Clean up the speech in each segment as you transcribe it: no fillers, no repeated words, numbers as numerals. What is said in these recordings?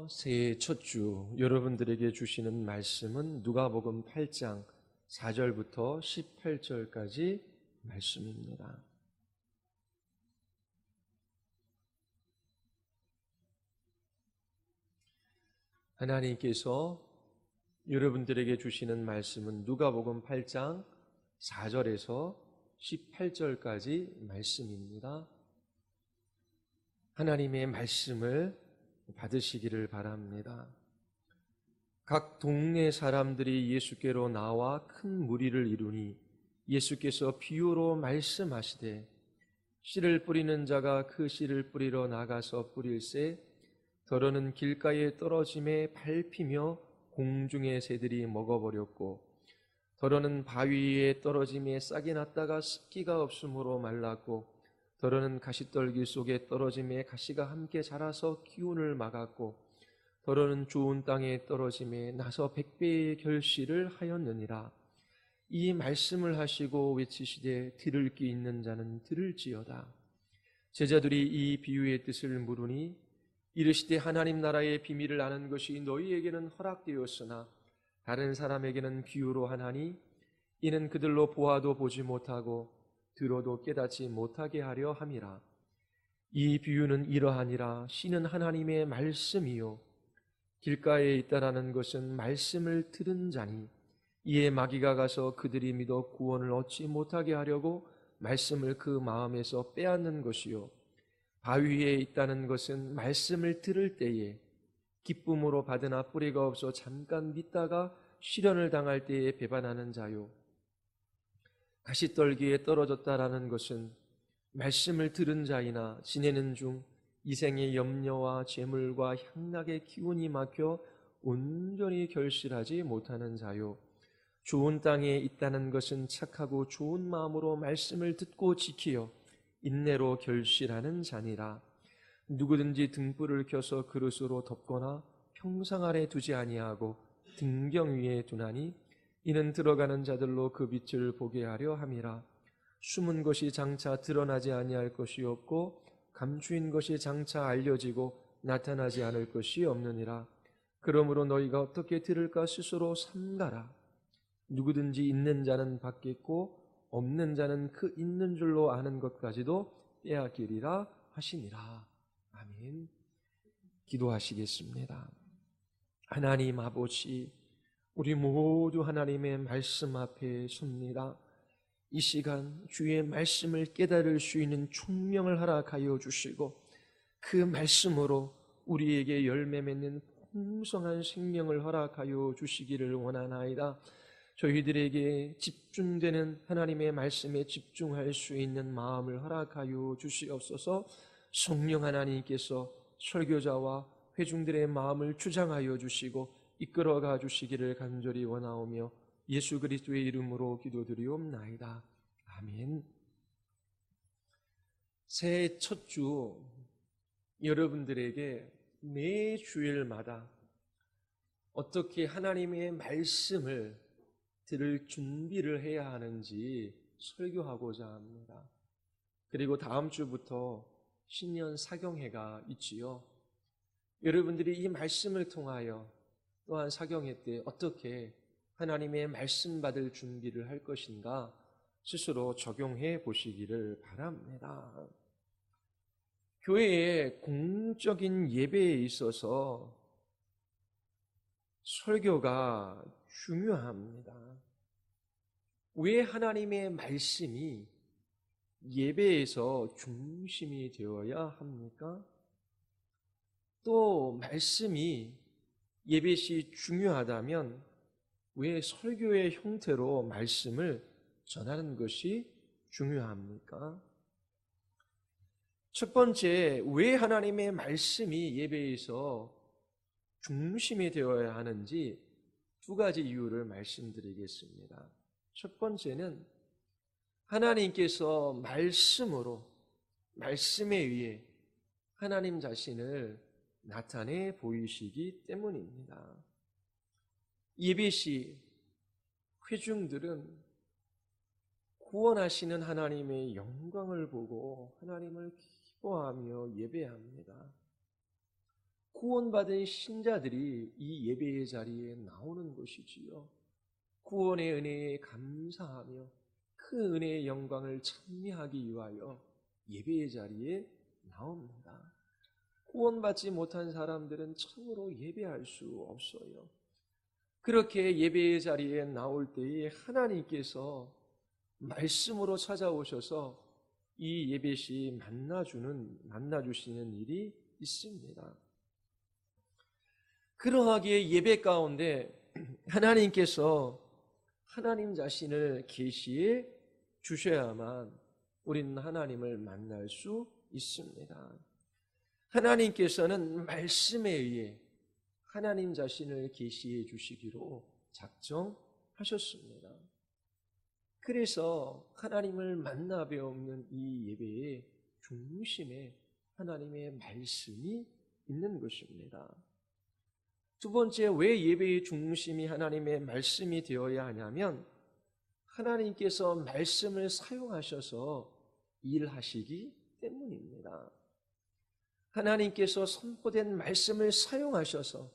새해 첫 주 여러분들에게 주시는 말씀은 누가복음 8장 4절부터 18절까지 말씀입니다. 하나님께서 여러분들에게 주시는 말씀은 누가복음 8장 4절에서 18절까지 말씀입니다. 하나님의 말씀을 받으시기를 바랍니다. 각 동네 사람들이 예수께로 나와 큰 무리를 이루니 예수께서 비유로 말씀하시되 씨를 뿌리는 자가 그 씨를 뿌리러 나가서 뿌릴새 더러는 길가에 떨어짐에 밟히며 공중의 새들이 먹어버렸고 더러는 바위 위에 떨어짐에 싹이 났다가 습기가 없으므로 말랐고 더러는 가시떨기 속에 떨어짐에 가시가 함께 자라서 기운을 막았고 더러는 좋은 땅에 떨어짐에 나서 100배의 결실을 하였느니라. 이 말씀을 하시고 외치시되 들을 귀 있는 자는 들을지어다. 제자들이 이 비유의 뜻을 물으니 이르시되 하나님 나라의 비밀을 아는 것이 너희에게는 허락되었으나 다른 사람에게는 비유로 하나니 이는 그들로 보아도 보지 못하고 들어도 깨닫지 못하게 하려 함이라. 이 비유는 이러하니라. 씨는 하나님의 말씀이요 길가에 있다라는 것은 말씀을 들은 자니 이에 마귀가 가서 그들이 믿어 구원을 얻지 못하게 하려고 말씀을 그 마음에서 빼앗는 것이요 바위 위에 있다는 것은 말씀을 들을 때에 기쁨으로 받으나 뿌리가 없어 잠깐 믿다가 시련을 당할 때에 배반하는 자요 가시떨기에 떨어졌다라는 것은 말씀을 들은 자이나 지내는 중 이생의 염려와 재물과 향락의 기운이 막혀 온전히 결실하지 못하는 자요 좋은 땅에 있다는 것은 착하고 좋은 마음으로 말씀을 듣고 지키어 인내로 결실하는 자니라. 누구든지 등불을 켜서 그릇으로 덮거나 평상 아래 두지 아니하고 등경 위에 두나니 이는 들어가는 자들로 그 빛을 보게 하려 함이라. 숨은 것이 장차 드러나지 아니할 것이 없고 감추인 것이 장차 알려지고 나타나지 않을 것이 없느니라. 그러므로 너희가 어떻게 들을까 스스로 삼가라. 누구든지 있는 자는 받겠고 없는 자는 그 있는 줄로 아는 것까지도 빼앗기리라 하시니라. 아멘. 기도하시겠습니다. 하나님 아버지, 우리 모두 하나님의 말씀 앞에 섭니다. 이 시간 주의 말씀을 깨달을 수 있는 총명을 허락하여 주시고 그 말씀으로 우리에게 열매 맺는 풍성한 생명을 허락하여 주시기를 원하나이다. 저희들에게 집중되는 하나님의 말씀에 집중할 수 있는 마음을 허락하여 주시옵소서. 성령 하나님께서 설교자와 회중들의 마음을 주장하여 주시고 이끌어가 주시기를 간절히 원하오며 예수 그리스도의 이름으로 기도드리옵나이다. 아멘. 새해 첫 주 여러분들에게 매 주일마다 어떻게 하나님의 말씀을 들을 준비를 해야 하는지 설교하고자 합니다. 그리고 다음 주부터 신년 사경회가 있지요. 여러분들이 이 말씀을 통하여 또한 사경회 때 어떻게 하나님의 말씀 받을 준비를 할 것인가 스스로 적용해 보시기를 바랍니다. 교회의 공적인 예배에 있어서 설교가 중요합니다. 왜 하나님의 말씀이 예배에서 중심이 되어야 합니까? 또 말씀이 예배 시 중요하다면 왜 설교의 형태로 말씀을 전하는 것이 중요합니까? 첫 번째, 왜 하나님의 말씀이 예배에서 중심이 되어야 하는지 두 가지 이유를 말씀드리겠습니다. 첫 번째는 하나님께서 말씀으로, 말씀에 의해 하나님 자신을 나타내 보이시기 때문입니다. 예배 시 회중들은 구원하시는 하나님의 영광을 보고 하나님을 기뻐하며 예배합니다. 구원받은 신자들이 이 예배의 자리에 나오는 것이지요. 구원의 은혜에 감사하며 그 은혜의 영광을 찬미하기 위하여 예배의 자리에 나옵니다. 구원받지 못한 사람들은 참으로 예배할 수 없어요. 그렇게 예배의 자리에 나올 때에 하나님께서 말씀으로 찾아오셔서 이 예배 시 만나주시는 일이 있습니다. 그러하기에 예배 가운데 하나님께서 하나님 자신을 계시해 주셔야만 우리는 하나님을 만날 수 있습니다. 하나님께서는 말씀에 의해 하나님 자신을 계시해 주시기로 작정하셨습니다. 그래서 하나님을 만나 배우는 이 예배의 중심에 하나님의 말씀이 있는 것입니다. 두 번째, 왜 예배의 중심이 하나님의 말씀이 되어야 하냐면 하나님께서 말씀을 사용하셔서 일하시기 때문입니다. 하나님께서 선포된 말씀을 사용하셔서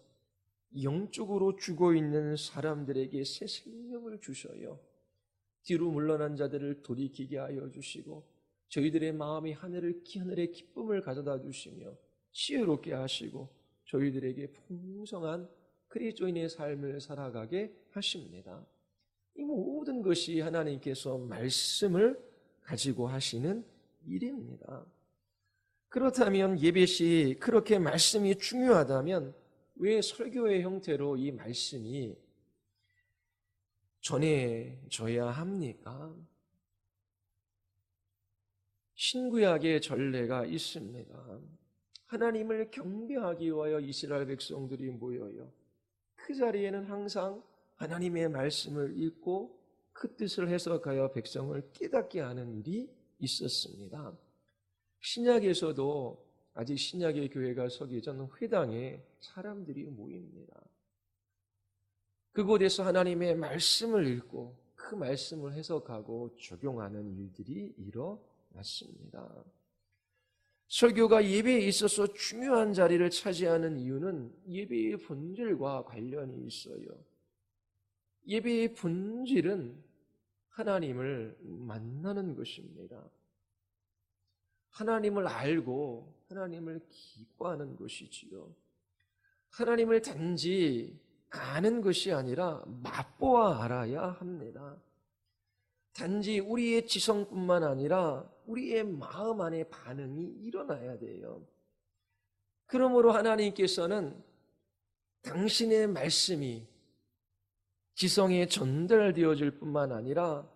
영적으로 죽어 있는 사람들에게 새 생명을 주셔요. 뒤로 물러난 자들을 돌이키게 하여 주시고 저희들의 마음이 하늘의 기쁨을 가져다 주시며 지혜롭게 하시고 저희들에게 풍성한 그리스도인의 삶을 살아가게 하십니다. 이 모든 것이 하나님께서 말씀을 가지고 하시는 일입니다. 그렇다면 예배 시 그렇게 말씀이 중요하다면 왜 설교의 형태로 이 말씀이 전해져야 합니까? 신구약의 전례가 있습니다. 하나님을 경배하기 위하여 이스라엘 백성들이 모여요. 그 자리에는 항상 하나님의 말씀을 읽고 그 뜻을 해석하여 백성을 깨닫게 하는 일이 있었습니다. 신약에서도 아직 신약의 교회가 서기 전 회당에 사람들이 모입니다. 그곳에서 하나님의 말씀을 읽고 그 말씀을 해석하고 적용하는 일들이 일어났습니다. 설교가 예배에 있어서 중요한 자리를 차지하는 이유는 예배의 본질과 관련이 있어요. 예배의 본질은 하나님을 만나는 것입니다. 하나님을 알고 하나님을 기뻐하는 것이지요. 하나님을 단지 아는 것이 아니라 맛보아 알아야 합니다. 단지 우리의 지성뿐만 아니라 우리의 마음 안에 반응이 일어나야 돼요. 그러므로 하나님께서는 당신의 말씀이 지성에 전달되어질 뿐만 아니라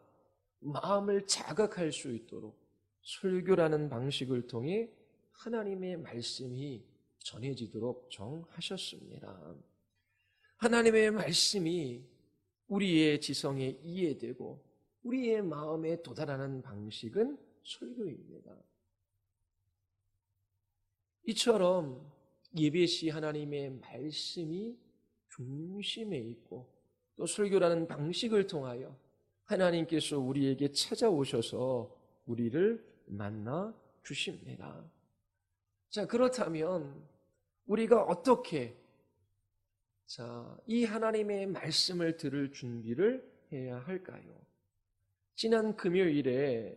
마음을 자극할 수 있도록 설교라는 방식을 통해 하나님의 말씀이 전해지도록 정하셨습니다. 하나님의 말씀이 우리의 지성에 이해되고 우리의 마음에 도달하는 방식은 설교입니다. 이처럼 예배 시 하나님의 말씀이 중심에 있고 또 설교라는 방식을 통하여 하나님께서 우리에게 찾아오셔서 우리를 만나 주십니다. 자, 그렇다면 우리가 어떻게 이 하나님의 말씀을 들을 준비를 해야 할까요? 지난 금요일에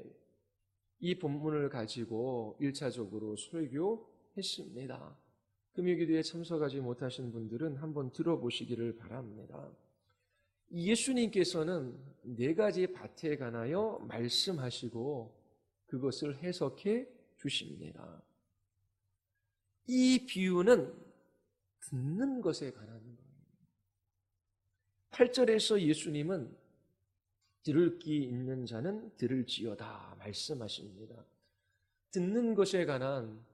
이 본문을 가지고 1차적으로 설교했습니다. 금요기도에 참석하지 못하신 분들은 한번 들어보시기를 바랍니다. 예수님께서는 4가지 밭에 관하여 말씀하시고 그것을 해석해 주십니다. 이 비유는 듣는 것에 관한 거예요. 8절에서 예수님은 들을 귀 있는 자는 들을지어다 말씀하십니다. 듣는 것에 관한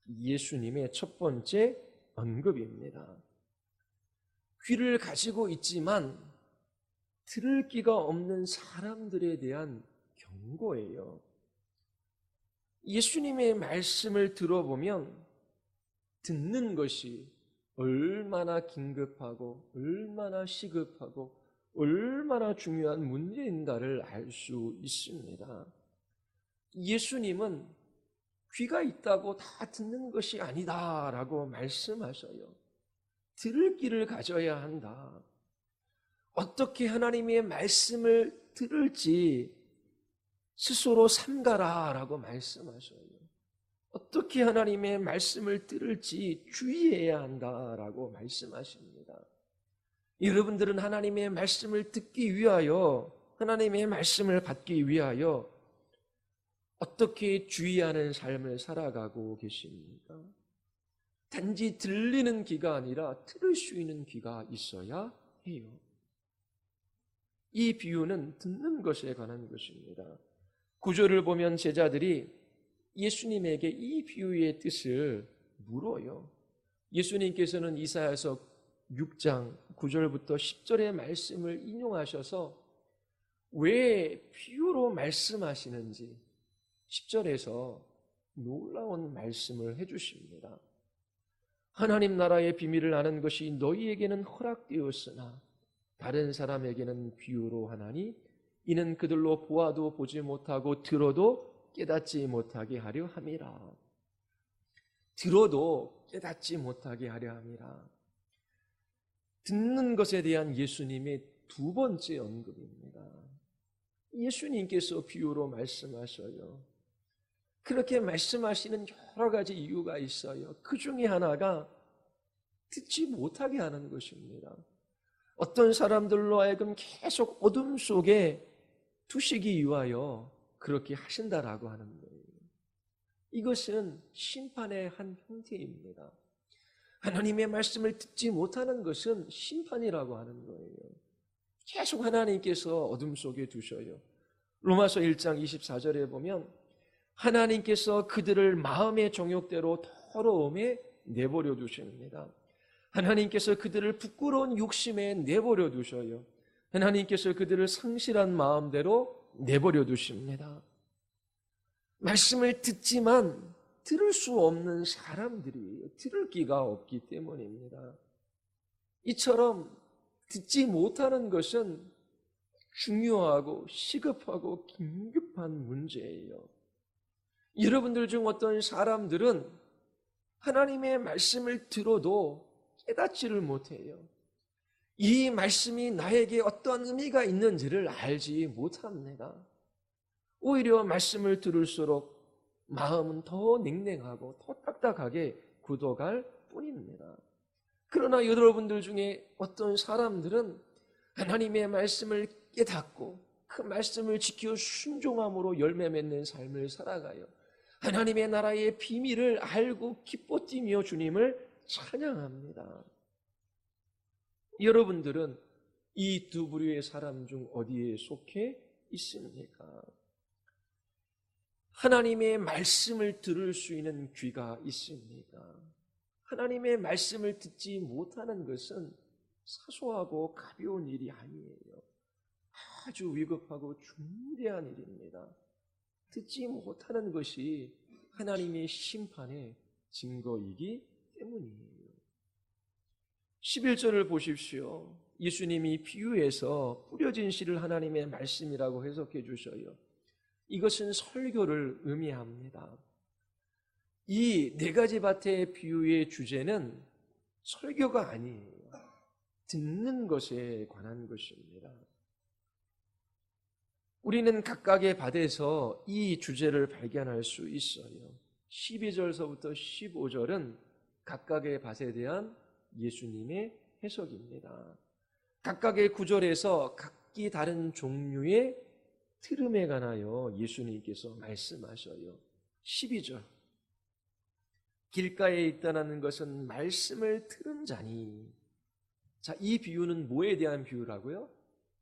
예수님의 첫 번째 언급입니다. 귀를 가지고 있지만 들을 귀가 없는 사람들에 대한 경고예요. 예수님의 말씀을 들어보면 듣는 것이 얼마나 긴급하고 얼마나 시급하고 얼마나 중요한 문제인가를 알 수 있습니다. 예수님은 귀가 있다고 다 듣는 것이 아니다라고 말씀하셔요. 들을 귀를 가져야 한다. 어떻게 하나님의 말씀을 들을지 스스로 삼가라라고 말씀하셔요. 어떻게 하나님의 말씀을 들을지 주의해야 한다라고 말씀하십니다. 여러분들은 하나님의 말씀을 듣기 위하여, 하나님의 말씀을 받기 위하여 어떻게 주의하는 삶을 살아가고 계십니까? 단지 들리는 귀가 아니라 들을 수 있는 귀가 있어야 해요. 이 비유는 듣는 것에 관한 것입니다. 구절을 보면 제자들이 예수님에게 이 비유의 뜻을 물어요. 예수님께서는 이사야서 6장 9절부터 10절의 말씀을 인용하셔서 왜 비유로 말씀하시는지 10절에서 놀라운 말씀을 해주십니다. 하나님 나라의 비밀을 아는 것이 너희에게는 허락되었으나 다른 사람에게는 비유로 하나니 이는 그들로 보아도 보지 못하고 들어도 깨닫지 못하게 하려 함이라. 들어도 깨닫지 못하게 하려 함이라. 듣는 것에 대한 예수님의 두 번째 언급입니다. 예수님께서 비유로 말씀하셔요. 그렇게 말씀하시는 여러 가지 이유가 있어요. 그 중에 하나가 듣지 못하게 하는 것입니다. 어떤 사람들로 하여금 계속 어둠 속에 두시기 위하여 그렇게 하신다라고 하는 거예요. 이것은 심판의 한 형태입니다. 하나님의 말씀을 듣지 못하는 것은 심판이라고 하는 거예요. 계속 하나님께서 어둠 속에 두셔요. 로마서 1장 24절에 보면 하나님께서 그들을 마음의 정욕대로 더러움에 내버려 두십니다. 하나님께서 그들을 부끄러운 욕심에 내버려 두셔요. 하나님께서 그들을 상실한 마음대로 내버려 두십니다. 말씀을 듣지만 들을 수 없는 사람들이 들을 귀가 없기 때문입니다. 이처럼 듣지 못하는 것은 중요하고 시급하고 긴급한 문제예요. 여러분들 중 어떤 사람들은 하나님의 말씀을 들어도 깨닫지를 못해요. 이 말씀이 나에게 어떤 의미가 있는지를 알지 못합니다. 오히려 말씀을 들을수록 마음은 더 냉랭하고 더 딱딱하게 굳어갈 뿐입니다. 그러나 여러분들 중에 어떤 사람들은 하나님의 말씀을 깨닫고 그 말씀을 지켜 순종함으로 열매 맺는 삶을 살아가요. 하나님의 나라의 비밀을 알고 기뻐 뛰며 주님을 찬양합니다. 여러분들은 이 두 부류의 사람 중 어디에 속해 있습니까? 하나님의 말씀을 들을 수 있는 귀가 있습니까? 하나님의 말씀을 듣지 못하는 것은 사소하고 가벼운 일이 아니에요. 아주 위급하고 중대한 일입니다. 듣지 못하는 것이 하나님의 심판의 증거이기 때문이에요. 11절을 보십시오. 예수님이 비유에서 뿌려진 씨를 하나님의 말씀이라고 해석해 주셔요. 이것은 설교를 의미합니다. 이 네 가지 밭의 비유의 주제는 설교가 아니에요. 듣는 것에 관한 것입니다. 우리는 각각의 밭에서 이 주제를 발견할 수 있어요. 12절서부터 15절은 각각의 밭에 대한 예수님의 해석입니다. 각각의 구절에서 각기 다른 종류의 트름에 관하여 예수님께서 말씀하셔요. 12절 길가에 있다는 것은 말씀을 들은 자니. 자, 이 비유는 뭐에 대한 비유라고요?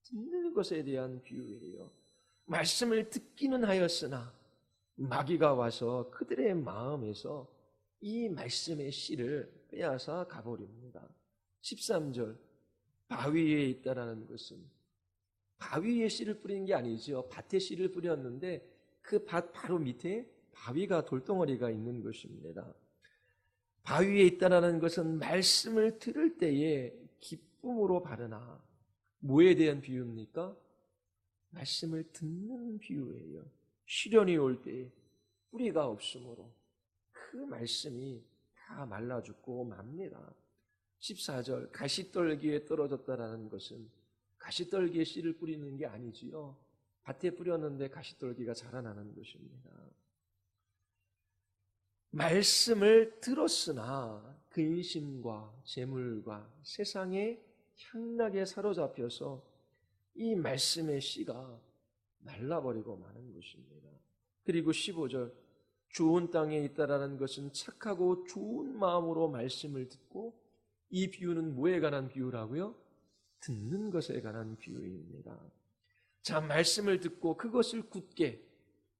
듣는 것에 대한 비유예요. 말씀을 듣기는 하였으나 마귀가 와서 그들의 마음에서 이 말씀의 씨를 빼앗아 가버립니다. 13절 바위에 있다라는 것은 바위에 씨를 뿌린 게 아니죠. 밭에 씨를 뿌렸는데 그 밭 바로 밑에 바위가 돌덩어리가 있는 것입니다. 바위에 있다라는 것은 말씀을 들을 때에 기쁨으로 바르나 뭐에 대한 비유입니까? 말씀을 듣는 비유예요. 시련이 올 때에 뿌리가 없으므로 그 말씀이 다 말라 죽고 맙니다. 14절 가시떨기에 떨어졌다라는 것은 가시떨기에 씨를 뿌리는 게 아니지요. 밭에 뿌렸는데 가시떨기가 자라나는 것입니다. 말씀을 들었으나 근심과 재물과 세상에 향락에 사로잡혀서 이 말씀의 씨가 말라버리고 마는 것입니다. 그리고 15절 좋은 땅에 있다라는 것은 착하고 좋은 마음으로 말씀을 듣고, 이 비유는 뭐에 관한 비유라고요? 듣는 것에 관한 비유입니다. 자, 말씀을 듣고 그것을 굳게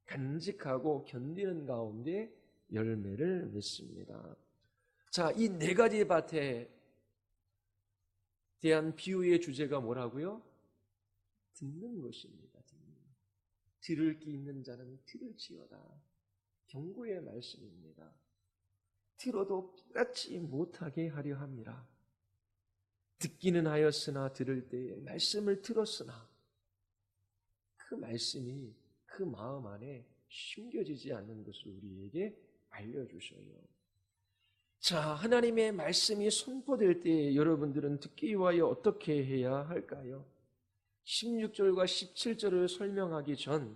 간직하고 견디는 가운데 열매를 맺습니다. 자, 이 네 가지 밭에 대한 비유의 주제가 뭐라고요? 듣는 것입니다. 들을 귀 있는 자는 들을지어다. 경고의 말씀입니다. 들어도 깨닫지 못하게 하려 함이라. 듣기는 하였으나 들을 때에 말씀을 들었으나 그 말씀이 그 마음 안에 심겨지지 않는 것을 우리에게 알려주셔요. 자, 하나님의 말씀이 선포될 때에 여러분들은 듣기 위하여 어떻게 해야 할까요? 16절과 17절을 설명하기 전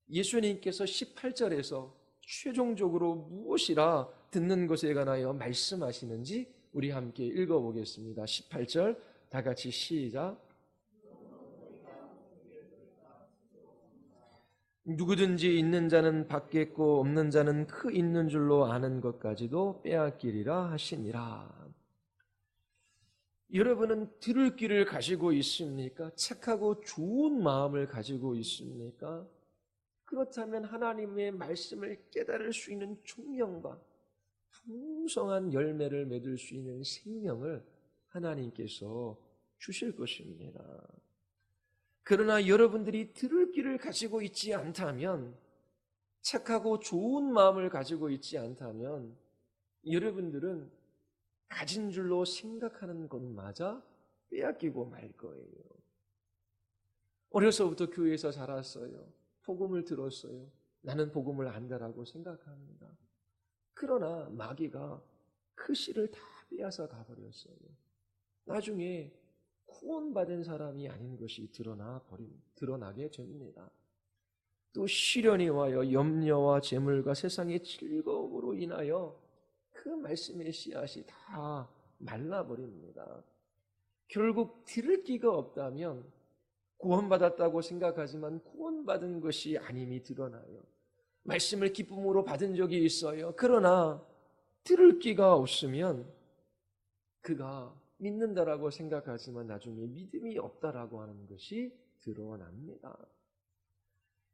예수님께서 18절에서 최종적으로 무엇이라 듣는 것에 관하여 말씀하시는지 우리 함께 읽어보겠습니다. 18절 다 같이 시작. 누구든지 있는 자는 받겠고 없는 자는 그 있는 줄로 아는 것까지도 빼앗기리라 하시니라. 여러분은 들을 귀를 가지고 있습니까? 착하고 좋은 마음을 가지고 있습니까? 그렇다면 하나님의 말씀을 깨달을 수 있는 총명과 풍성한 열매를 맺을 수 있는 생명을 하나님께서 주실 것입니다. 그러나 여러분들이 들을 귀를 가지고 있지 않다면, 착하고 좋은 마음을 가지고 있지 않다면 여러분들은 가진 줄로 생각하는 것마저 빼앗기고 말 거예요. 어려서부터 교회에서 자랐어요. 복음을 들었어요. 나는 복음을 안다라고 생각합니다. 그러나 마귀가 그 씨를 다 빼앗아 가버렸어요. 나중에 구원받은 사람이 아닌 것이 드러나게 됩니다. 또 시련이 와요. 염려와 재물과 세상의 즐거움으로 인하여 그 말씀의 씨앗이 다 말라버립니다. 결국 들을 귀가 없다면 구원받았다고 생각하지만 구원받은 것이 아님이 드러나요. 말씀을 기쁨으로 받은 적이 있어요. 그러나 들을 귀가 없으면 그가 믿는다라고 생각하지만 나중에 믿음이 없다라고 하는 것이 드러납니다.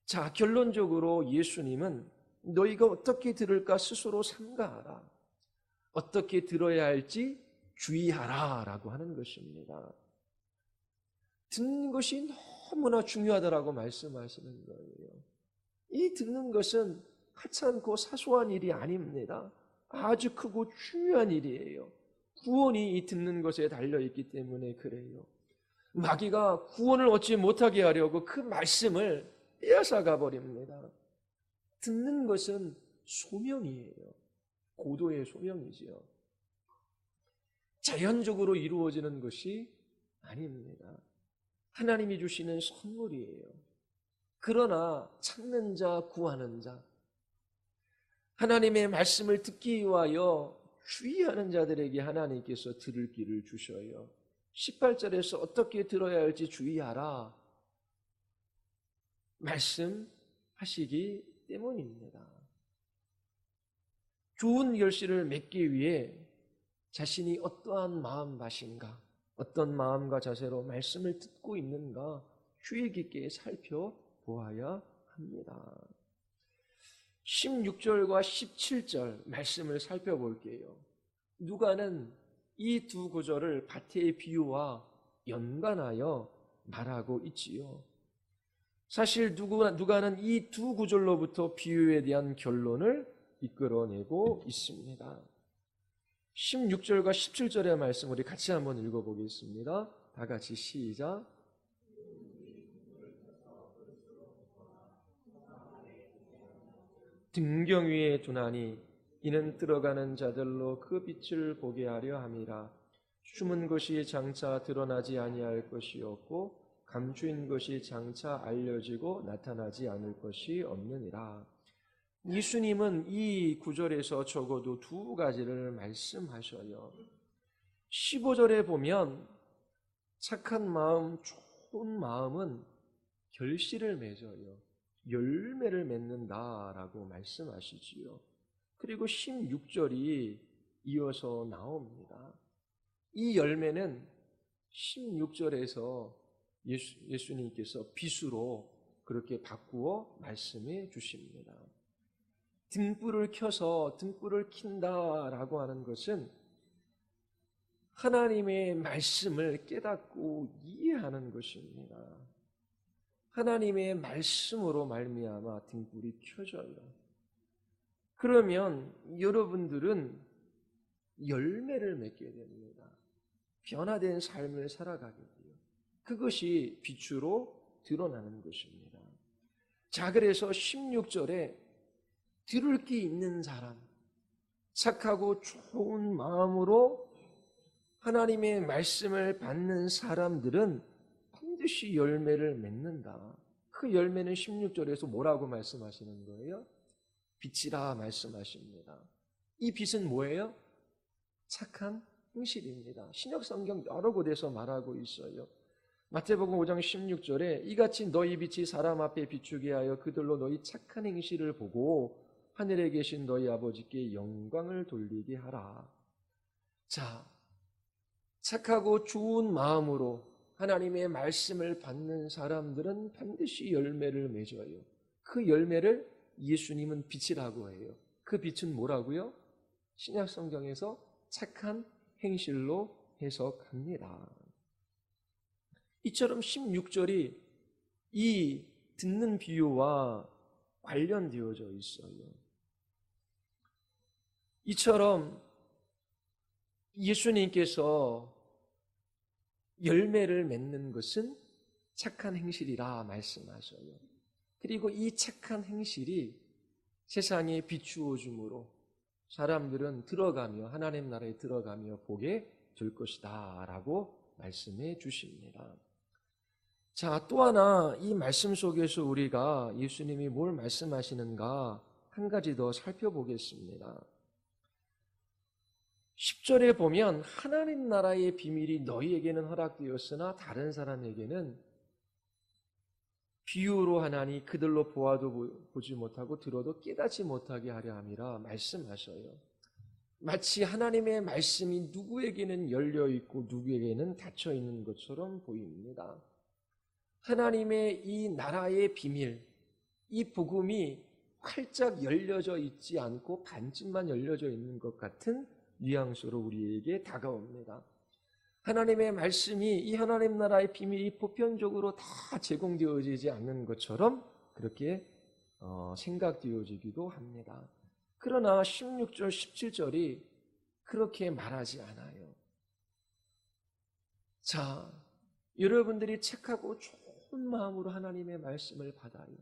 자, 결론적으로 예수님은 너희가 어떻게 들을까 스스로 삼가하라. 어떻게 들어야 할지 주의하라 라고 하는 것입니다. 듣는 것이 너무나 중요하다라고 말씀하시는 거예요. 이 듣는 것은 하찮고 사소한 일이 아닙니다. 아주 크고 중요한 일이에요. 구원이 이 듣는 것에 달려있기 때문에 그래요. 마귀가 구원을 얻지 못하게 하려고 그 말씀을 빼앗아가 버립니다. 듣는 것은 소명이에요. 고도의 소명이지요. 자연적으로 이루어지는 것이 아닙니다. 하나님이 주시는 선물이에요. 그러나 찾는 자, 구하는 자, 하나님의 말씀을 듣기 위하여 주의하는 자들에게 하나님께서 들을 귀를 주셔요. 18절에서 어떻게 들어야 할지 주의하라 말씀하시기 때문입니다. 좋은 결실을 맺기 위해 자신이 어떠한 마음밭인가, 어떤 마음과 자세로 말씀을 듣고 있는가 주의 깊게 살펴보아야 합니다. 16절과 17절 말씀을 살펴볼게요. 누가는 이 두 구절을 밭의 비유와 연관하여 말하고 있지요. 사실 누가는 이 두 구절로부터 비유에 대한 결론을 이끌어내고 있습니다. 16절과 17절의 말씀 우리 같이 한번 읽어보겠습니다. 다 같이 시작. 등경 위에 두나니 이는 들어가는 자들로 그 빛을 보게 하려 함이라. 숨은 것이 장차 드러나지 아니할 것이었고 감추인 것이 장차 알려지고 나타나지 않을 것이 없느니라. 예수님은 이 구절에서 적어도 두 가지를 말씀하셔요. 15절에 보면 착한 마음, 좋은 마음은 결실을 맺어요. 열매를 맺는다라고 말씀하시지요. 그리고 16절이 이어서 나옵니다. 이 열매는 16절에서 예수님께서 빛으로 그렇게 바꾸어 말씀해 주십니다. 등불을 켜서 등불을 킨다라고 하는 것은 하나님의 말씀을 깨닫고 이해하는 것입니다. 하나님의 말씀으로 말미암아 등불이 켜져요. 그러면 여러분들은 열매를 맺게 됩니다. 변화된 삶을 살아가게 돼요. 그것이 빛으로 드러나는 것입니다. 자, 그래서 16절에 들을 게 있는 사람, 착하고 좋은 마음으로 하나님의 말씀을 받는 사람들은 반드시 열매를 맺는다. 그 열매는 16절에서 뭐라고 말씀하시는 거예요? 빛이라 말씀하십니다. 이 빛은 뭐예요? 착한 행실입니다. 신약성경 여러 곳에서 말하고 있어요. 마태복음 5장 16절에 이같이 너희 빛이 사람 앞에 비추게 하여 그들로 너희 착한 행실을 보고 하늘에 계신 너희 아버지께 영광을 돌리게 하라. 자, 착하고 좋은 마음으로 하나님의 말씀을 받는 사람들은 반드시 열매를 맺어요. 그 열매를 예수님은 빛이라고 해요. 그 빛은 뭐라고요? 신약 성경에서 착한 행실로 해석합니다. 이처럼 16절이 이 듣는 비유와 관련되어져 있어요. 이처럼 예수님께서 열매를 맺는 것은 착한 행실이라 말씀하셔요. 그리고 이 착한 행실이 세상에 비추어 줌으로 사람들은 들어가며 하나님 나라에 들어가며 보게 될 것이다 라고 말씀해 주십니다. 자, 또 하나 이 말씀 속에서 우리가 예수님이 뭘 말씀하시는가 한 가지 더 살펴보겠습니다. 10절에 보면 하나님 나라의 비밀이 너희에게는 허락되었으나 다른 사람에게는 비유로 하나니 그들로 보아도 보지 못하고 들어도 깨닫지 못하게 하려 함이라 말씀하셔요. 마치 하나님의 말씀이 누구에게는 열려있고 누구에게는 닫혀있는 것처럼 보입니다. 하나님의 이 나라의 비밀, 이 복음이 활짝 열려져 있지 않고 반쯤만 열려져 있는 것 같은 뉘앙스로 우리에게 다가옵니다. 하나님의 말씀이 이 하나님 나라의 비밀이 보편적으로 다 제공되어지지 않는 것처럼 그렇게 생각되어지기도 합니다. 그러나 16절, 17절이 그렇게 말하지 않아요. 자, 여러분들이 착하고 좋은 마음으로 하나님의 말씀을 받아요.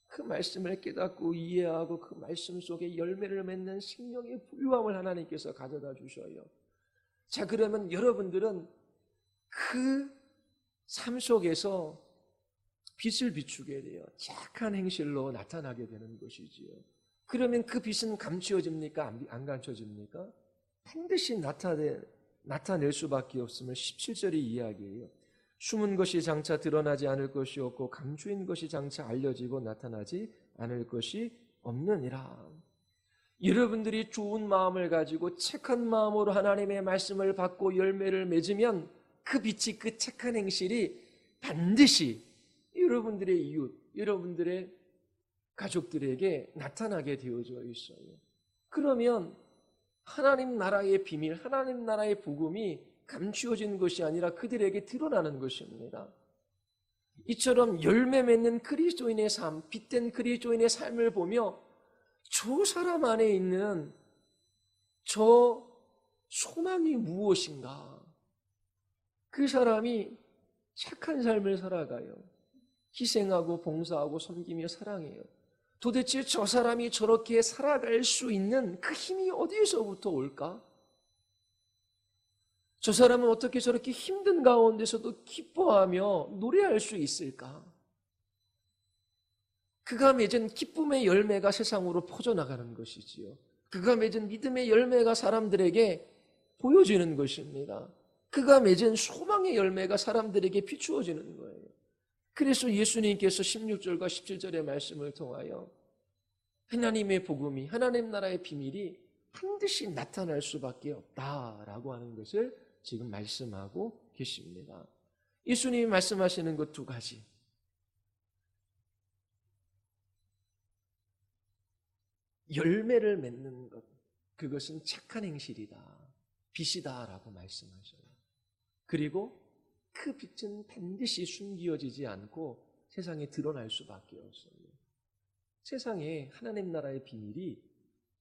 그 말씀을 깨닫고 이해하고 그 말씀 속에 열매를 맺는 생명의 부유함을 하나님께서 가져다 주셔요. 자, 그러면 여러분들은 그 삶 속에서 빛을 비추게 돼요. 착한 행실로 나타나게 되는 것이지요. 그러면 그 빛은 감추어집니까? 안 감춰집니까? 반드시 나타낼 수밖에 없음을 17절이 이야기해요. 숨은 것이 장차 드러나지 않을 것이 없고 감추인 것이 장차 알려지고 나타나지 않을 것이 없느니라. 여러분들이 좋은 마음을 가지고 착한 마음으로 하나님의 말씀을 받고 열매를 맺으면 그 빛이, 그 착한 행실이 반드시 여러분들의 이웃, 여러분들의 가족들에게 나타나게 되어져 있어요. 그러면 하나님 나라의 비밀, 하나님 나라의 복음이 감추어진 것이 아니라 그들에게 드러나는 것입니다. 이처럼 열매 맺는 그리스도인의 삶, 빛된 그리스도인의 삶을 보며 저 사람 안에 있는 저 소망이 무엇인가? 그 사람이 착한 삶을 살아가요. 희생하고 봉사하고 섬기며 사랑해요. 도대체 저 사람이 저렇게 살아갈 수 있는 그 힘이 어디에서부터 올까? 저 사람은 어떻게 저렇게 힘든 가운데서도 기뻐하며 노래할 수 있을까? 그가 맺은 기쁨의 열매가 세상으로 퍼져나가는 것이지요. 그가 맺은 믿음의 열매가 사람들에게 보여지는 것입니다. 그가 맺은 소망의 열매가 사람들에게 비추어지는 거예요. 그래서 예수님께서 16절과 17절의 말씀을 통하여 하나님의 복음이, 하나님 나라의 비밀이 반드시 나타날 수밖에 없다라고 하는 것을 지금 말씀하고 계십니다. 예수님이 말씀하시는 것 두 가지. 열매를 맺는 것, 그것은 착한 행실이다, 빛이다라고 말씀하셔요. 그리고 그 빛은 반드시 숨겨지지 않고 세상에 드러날 수밖에 없어요. 세상에 하나님 나라의 비밀이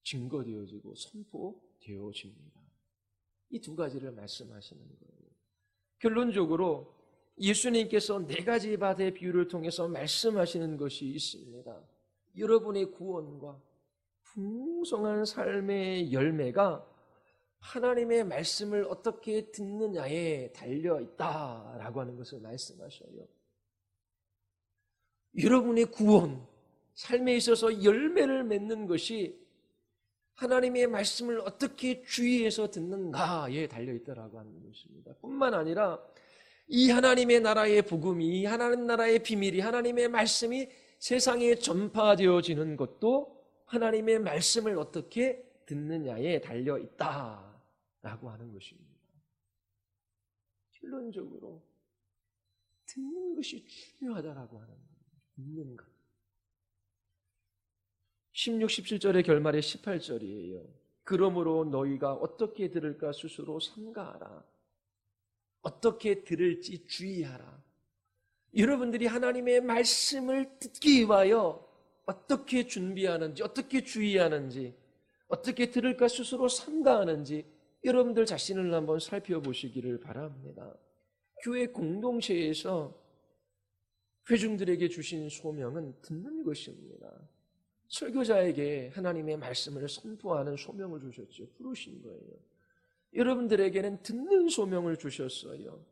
증거되어지고 선포되어집니다. 이 두 가지를 말씀하시는 거예요. 결론적으로 예수님께서 네 가지 밭의 비유를 통해서 말씀하시는 것이 있습니다. 여러분의 구원과 풍성한 삶의 열매가 하나님의 말씀을 어떻게 듣느냐에 달려있다라고 하는 것을 말씀하셔요. 여러분의 구원, 삶에 있어서 열매를 맺는 것이 하나님의 말씀을 어떻게 주의해서 듣는가에 달려있다라고 하는 것입니다. 뿐만 아니라 이 하나님의 나라의 복음이, 이 하나님 나라의 비밀이, 하나님의 말씀이 세상에 전파되어지는 것도 하나님의 말씀을 어떻게 듣느냐에 달려있다라고 하는 것입니다. 결론적으로 듣는 것이 중요하다라고 하는 거예요. 듣는 것. 16, 17절의 결말에 18절이에요. 그러므로 너희가 어떻게 들을까 스스로 삼가하라. 어떻게 들을지 주의하라. 여러분들이 하나님의 말씀을 듣기 위하여 어떻게 준비하는지, 어떻게 주의하는지, 어떻게 들을까 스스로 삼가하는지 여러분들 자신을 한번 살펴보시기를 바랍니다. 교회 공동체에서 회중들에게 주신 소명은 듣는 것입니다. 설교자에게 하나님의 말씀을 선포하는 소명을 주셨죠. 부르신 거예요. 여러분들에게는 듣는 소명을 주셨어요.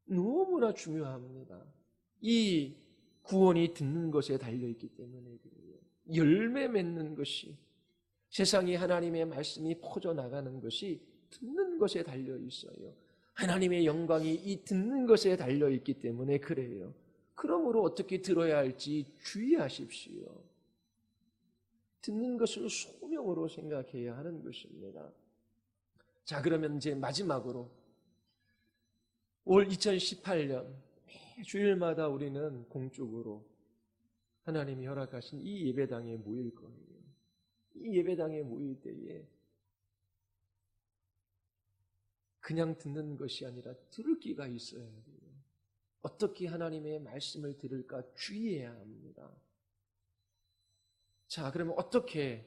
너무나 중요합니다. 이 구원이 듣는 것에 달려있기 때문에 그래요. 열매 맺는 것이, 세상에 하나님의 말씀이 퍼져나가는 것이 듣는 것에 달려있어요. 하나님의 영광이 이 듣는 것에 달려있기 때문에 그래요. 그러므로 어떻게 들어야 할지 주의하십시오. 듣는 것을 소명으로 생각해야 하는 것입니다. 자, 그러면 이제 마지막으로 올 2018년 매 주일마다 우리는 공적으로 하나님이 허락하신 이 예배당에 모일 거예요. 이 예배당에 모일 때에 그냥 듣는 것이 아니라 들을 기가 있어야 돼요. 어떻게 하나님의 말씀을 들을까 주의해야 합니다. 자, 그러면 어떻게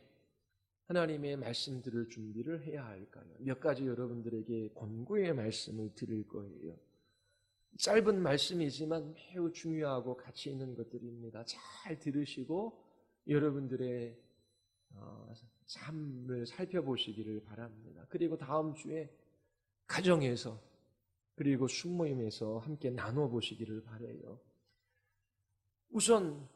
하나님의 말씀 들을 준비를 해야 할까요? 몇 가지 여러분들에게 권고의 말씀을 드릴 거예요. 짧은 말씀이지만 매우 중요하고 가치 있는 것들입니다. 잘 들으시고 여러분들의 삶을 살펴보시기를 바랍니다. 그리고 다음 주에 가정에서 그리고 숙모임에서 함께 나눠보시기를 바라요. 우선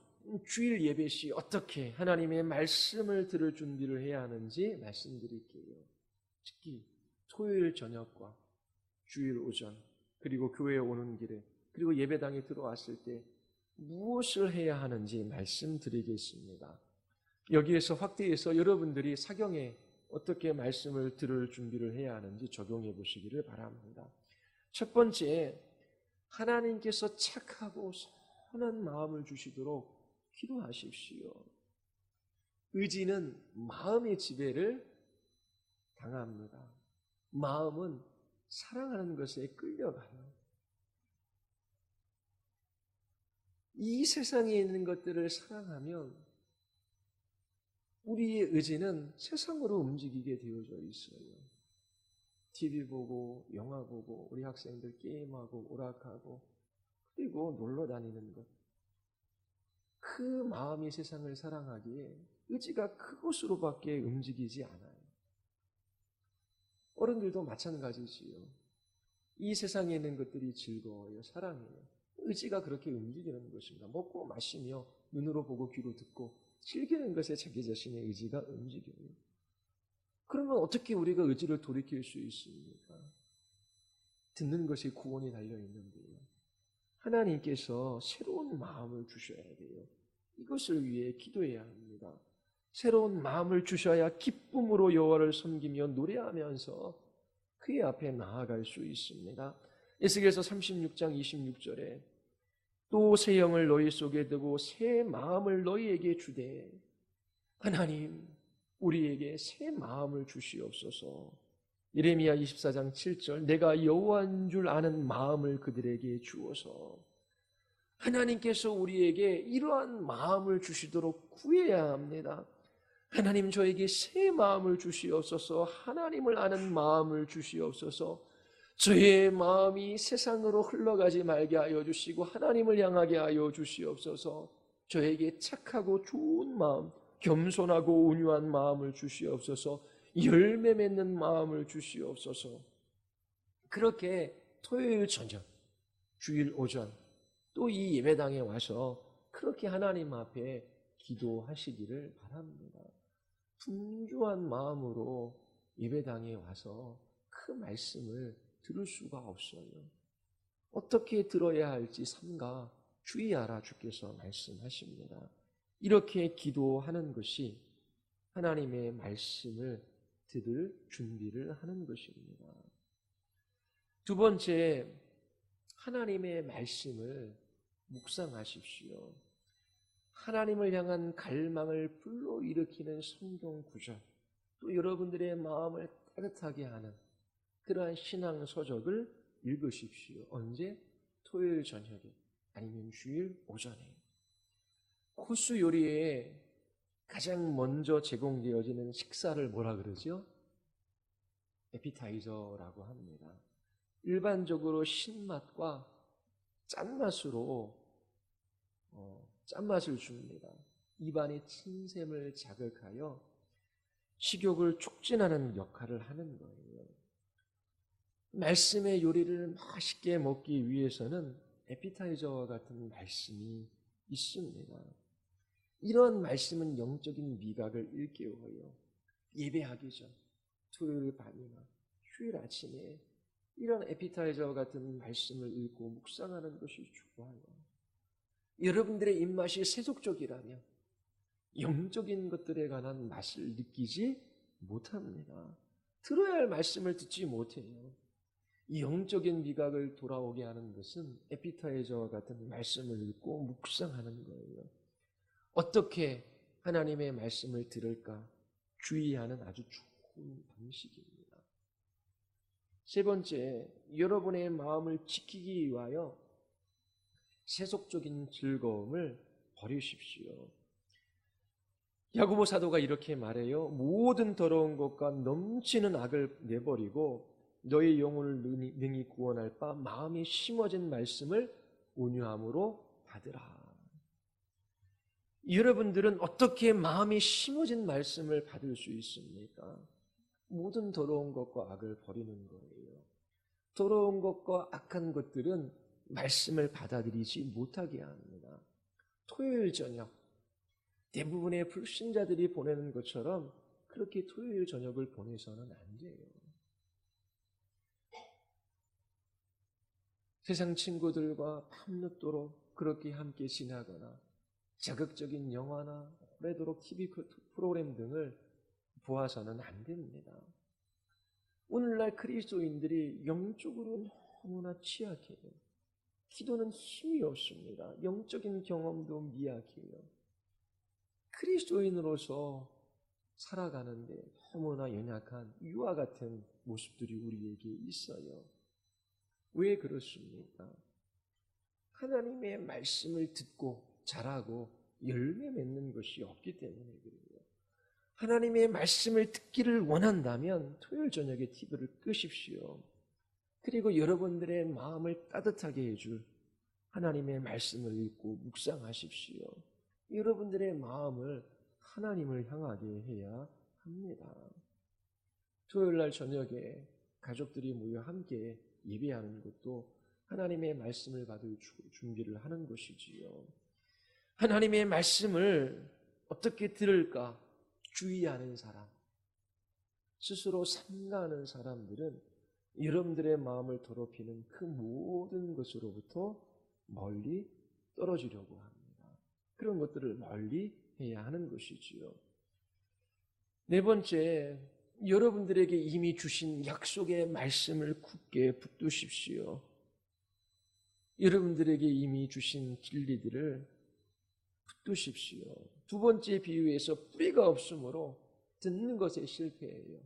주일 예배 시 어떻게 하나님의 말씀을 들을 준비를 해야 하는지 말씀드릴게요. 특히 토요일 저녁과 주일 오전, 그리고 교회에 오는 길에, 그리고 예배당에 들어왔을 때 무엇을 해야 하는지 말씀드리겠습니다. 여기에서 확대해서 여러분들이 사경에 어떻게 말씀을 들을 준비를 해야 하는지 적용해 보시기를 바랍니다. 첫 번째, 하나님께서 착하고 선한 마음을 주시도록 기도하십시오. 의지는 마음의 지배를 당합니다. 마음은 사랑하는 것에 끌려가요. 이 세상에 있는 것들을 사랑하면 우리의 의지는 세상으로 움직이게 되어져 있어요. TV 보고, 영화 보고, 우리 학생들 게임하고, 오락하고, 그리고 놀러 다니는 것. 그 마음이 세상을 사랑하기에 의지가 그곳으로밖에 움직이지 않아요. 어른들도 마찬가지지요. 이 세상에 있는 것들이 즐거워요, 사랑해요. 의지가 그렇게 움직이는 것입니다. 먹고 마시며 눈으로 보고 귀로 듣고 즐기는 것에 자기 자신의 의지가 움직여요. 그러면 어떻게 우리가 의지를 돌이킬 수 있습니까? 듣는 것에 구원이 달려있는데요. 하나님께서 새로운 마음을 주셔야 돼요. 이것을 위해 기도해야 합니다. 새로운 마음을 주셔야 기쁨으로 여호와를 섬기며 노래하면서 그의 앞에 나아갈 수 있습니다. 에스겔서 36장 26절에 또 새 영을 너희 속에 두고 새 마음을 너희에게 주되 하나님 우리에게 새 마음을 주시옵소서. 예레미야 24장 7절 내가 여호와인 줄 아는 마음을 그들에게 주어서 하나님께서 우리에게 이러한 마음을 주시도록 구해야 합니다. 하나님 저에게 새 마음을 주시옵소서. 하나님을 아는 마음을 주시옵소서. 저의 마음이 세상으로 흘러가지 말게 하여 주시고 하나님을 향하게 하여 주시옵소서. 저에게 착하고 좋은 마음, 겸손하고 온유한 마음을 주시옵소서. 열매 맺는 마음을 주시옵소서. 그렇게 토요일 저녁, 주일 오전 또 이 예배당에 와서 그렇게 하나님 앞에 기도하시기를 바랍니다. 분주한 마음으로 예배당에 와서 그 말씀을 들을 수가 없어요. 어떻게 들어야 할지 삼가 주의하라 주께서 말씀하십니다. 이렇게 기도하는 것이 하나님의 말씀을 들을 준비를 하는 것입니다. 두 번째, 하나님의 말씀을 묵상하십시오. 하나님을 향한 갈망을 불러일으키는 성경 구절, 또 여러분들의 마음을 따뜻하게 하는 그러한 신앙 서적을 읽으십시오. 언제? 토요일 저녁에 아니면 주일 오전에. 코스 요리에 가장 먼저 제공되어지는 식사를 뭐라 그러죠? 에피타이저라고 합니다. 일반적으로 신맛과 짠맛으로 짠맛을 줍니다. 입안의 침샘을 자극하여 식욕을 촉진하는 역할을 하는 거예요. 말씀의 요리를 맛있게 먹기 위해서는 에피타이저와 같은 말씀이 있습니다. 이런 말씀은 영적인 미각을 일깨워요. 예배하기 전, 토요일 밤이나 휴일 아침에 이런 에피타이저와 같은 말씀을 읽고 묵상하는 것이 좋아요. 여러분들의 입맛이 세속적이라면 영적인 것들에 관한 맛을 느끼지 못합니다. 들어야 할 말씀을 듣지 못해요. 이 영적인 미각을 돌아오게 하는 것은 에피타이저와 같은 말씀을 읽고 묵상하는 거예요. 어떻게 하나님의 말씀을 들을까 주의하는 아주 좋은 방식입니다. 세 번째, 여러분의 마음을 지키기 위하여 세속적인 즐거움을 버리십시오. 야고보 사도가 이렇게 말해요. 모든 더러운 것과 넘치는 악을 내버리고 너의 영혼을 능히 구원할 바 마음이 심어진 말씀을 온유함으로 받으라. 여러분들은 어떻게 마음이 심어진 말씀을 받을 수 있습니까? 모든 더러운 것과 악을 버리는 거예요. 더러운 것과 악한 것들은 말씀을 받아들이지 못하게 합니다. 토요일 저녁, 대부분의 불신자들이 보내는 것처럼 그렇게 토요일 저녁을 보내서는 안 돼요. 세상 친구들과 밤늦도록 그렇게 함께 지나거나 자극적인 영화나 오래도록 TV 프로그램 등을 보아서는 안 됩니다. 오늘날 그리스도인들이 영적으로 너무나 취약해요. 기도는 힘이 없습니다. 영적인 경험도 미약해요. 그리스도인으로서 살아가는데 너무나 연약한 이와 같은 모습들이 우리에게 있어요. 왜 그렇습니까? 하나님의 말씀을 듣고 자라고 열매 맺는 것이 없기 때문에 그래요. 하나님의 말씀을 듣기를 원한다면 토요일 저녁에 TV를 끄십시오. 그리고 여러분들의 마음을 따뜻하게 해줄 하나님의 말씀을 읽고 묵상하십시오. 여러분들의 마음을 하나님을 향하게 해야 합니다. 토요일 날 저녁에 가족들이 모여 함께 예배하는 것도 하나님의 말씀을 받을 준비를 하는 것이지요. 하나님의 말씀을 어떻게 들을까 주의하는 사람, 스스로 삼가하는 사람들은 여러분들의 마음을 더럽히는 그 모든 것으로부터 멀리 떨어지려고 합니다. 그런 것들을 멀리 해야 하는 것이지요. 네 번째, 여러분들에게 이미 주신 약속의 말씀을 굳게 붙드십시오. 여러분들에게 이미 주신 진리들을 붙드십시오. 두 번째 비유에서 뿌리가 없으므로 듣는 것에 실패해요.